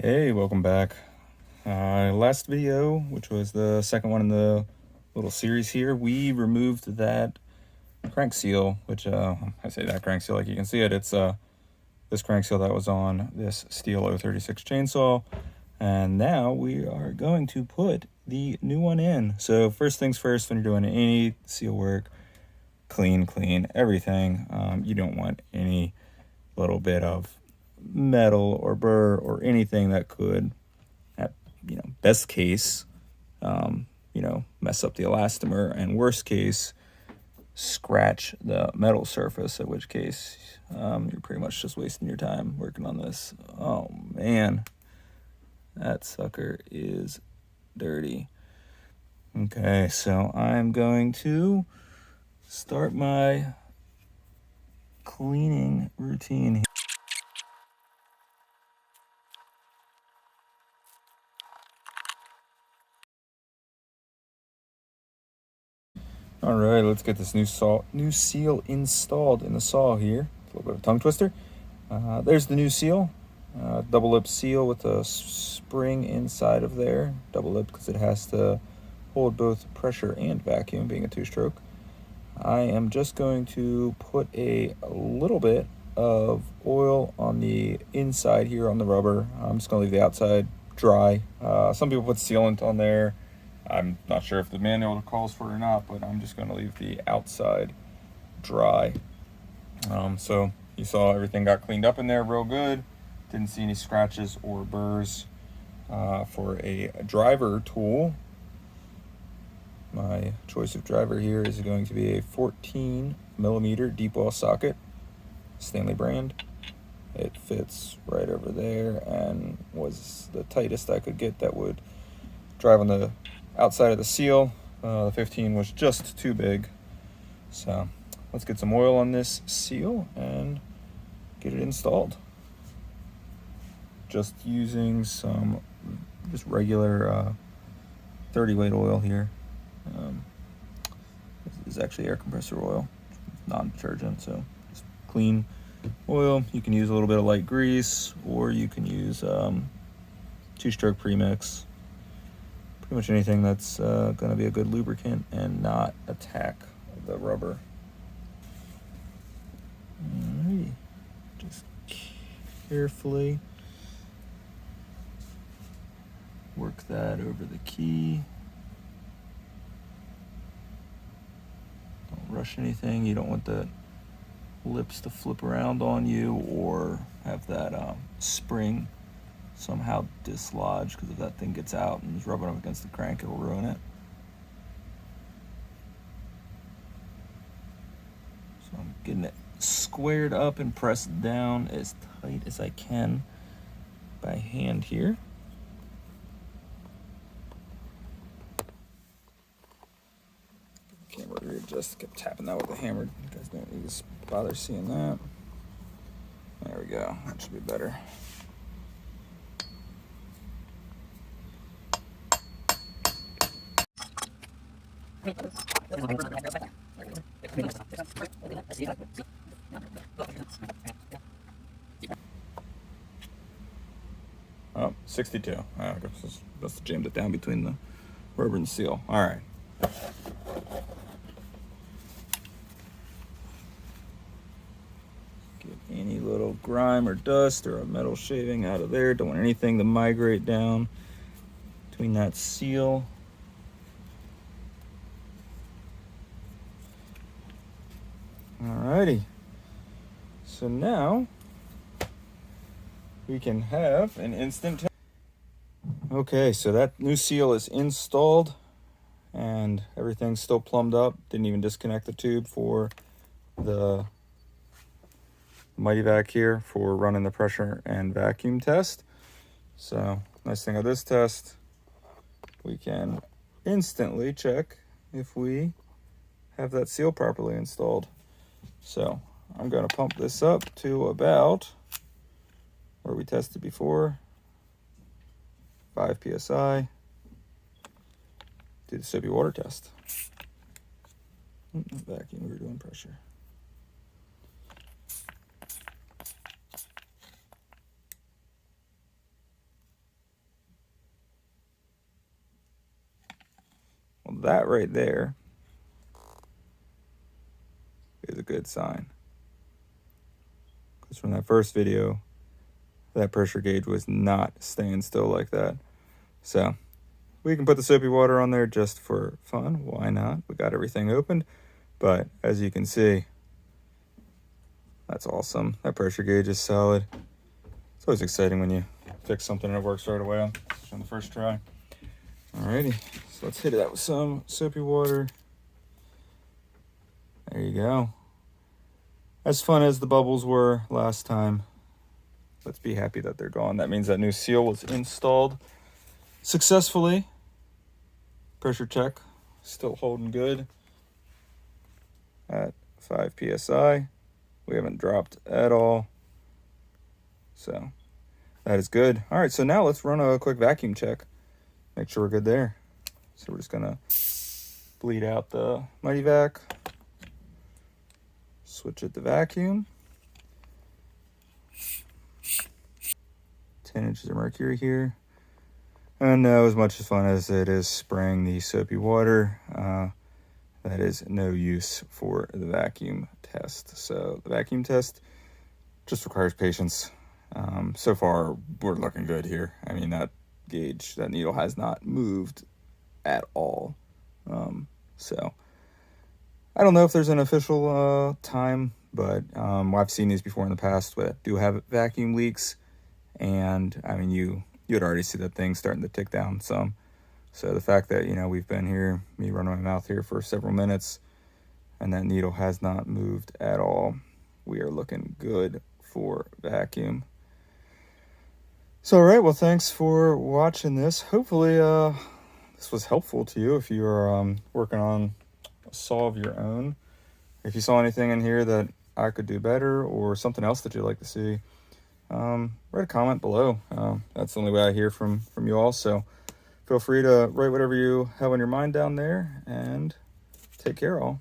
Hey, welcome back. Last video, which was the second one in the little series here, we removed that crank seal, which I say that crank seal like you can see it. It's this crank seal that was on this Stihl 036 chainsaw, and now we are going to put the new one in. So first things first, when you're doing any seal work, clean everything. You don't want any little bit of metal or burr or anything that could, at best case, mess up the elastomer, and worst case, scratch the metal surface, at which case you're pretty much just wasting your time working on this. Oh man, that sucker is dirty. Okay, so I'm going to start my cleaning routine here. All right, let's get this new seal installed in the saw here. A little bit of a tongue twister. There's the new seal, double lip seal with a spring inside of there. Double lip because it has to hold both pressure and vacuum, being a two-stroke. I am just going to put a little bit of oil on the inside here on the rubber. I'm just going to leave the outside dry. Some people put sealant on there. I'm not sure if the manual calls for it or not, but I'm just going to leave the outside dry. So you saw everything got cleaned up in there real good. Didn't see any scratches or burrs. For a driver tool, my choice of driver here is going to be a 14 millimeter deep well socket, Stanley brand. It fits right over there and was the tightest I could get that would drive on the outside of the seal. The 15 was just too big. So let's get some oil on this seal and get it installed. Just using some just regular 30 weight oil here. This is actually air compressor oil, non-detergent, so just clean oil. You can use a little bit of light grease, or you can use two-stroke premix. Pretty much anything that's going to be a good lubricant and not attack the rubber. Alrighty, just carefully work that over the key. Don't rush anything. You don't want the lips to flip around on you or have that spring somehow dislodge, because if that thing gets out and is rubbing up against the crank, it'll ruin it. So I'm getting it squared up and pressed down as tight as I can by hand here. Camera readjust, kept tapping that with a hammer. You guys don't need to bother seeing that. There we go, that should be better. Oh, 62. I guess that's jammed it down between the rubber and seal. All right. Get any little grime or dust or a metal shaving out of there. Don't want anything to migrate down between that seal. Alrighty. So now we can have an instant test. Okay, so that new seal is installed and everything's still plumbed up. Didn't even disconnect the tube for the Mighty Vac here for running the pressure and vacuum test. So nice thing of this test, we can instantly check if we have that seal properly installed. So I'm going to pump this up to about where we tested before, 5 psi. Do the soapy water test. Vacuum, we were doing pressure. that right there is a good sign. Because from that first video, that pressure gauge was not staying still like that. So we can put the soapy water on there just for fun. Why not? We got everything opened. But as you can see, that's awesome. That pressure gauge is solid. It's always exciting when you fix something and it works right away on the first try. Alrighty, so let's hit it out with some soapy water. There you go. As fun as the bubbles were last time, let's be happy that they're gone. That means that new seal was installed successfully. Pressure check, still holding good at 5 psi. We haven't dropped at all. So that is good. All right, so now let's run a quick vacuum check. Make sure we're good there. So we're just gonna bleed out the Mighty Vac. Switch it to vacuum. 10 inches of mercury here. And as much as fun as it is spraying the soapy water, that is no use for the vacuum test. So the vacuum test just requires patience. So far, we're looking good here. I mean, that gauge, that needle has not moved at all. So I don't know if there's an official time, but I've seen these before in the past that do have vacuum leaks. And I mean, you'd already see that thing starting to tick down some. So the fact that, we've been here, me running my mouth here for several minutes, and that needle has not moved at all, we are looking good for vacuum. So, all right, well, thanks for watching this. Hopefully, this was helpful to you if you're working on a saw of your own. If you saw anything in here that I could do better or something else that you'd like to see, write a comment below. That's the only way I hear from you all. So feel free to write whatever you have on your mind down there, and take care all.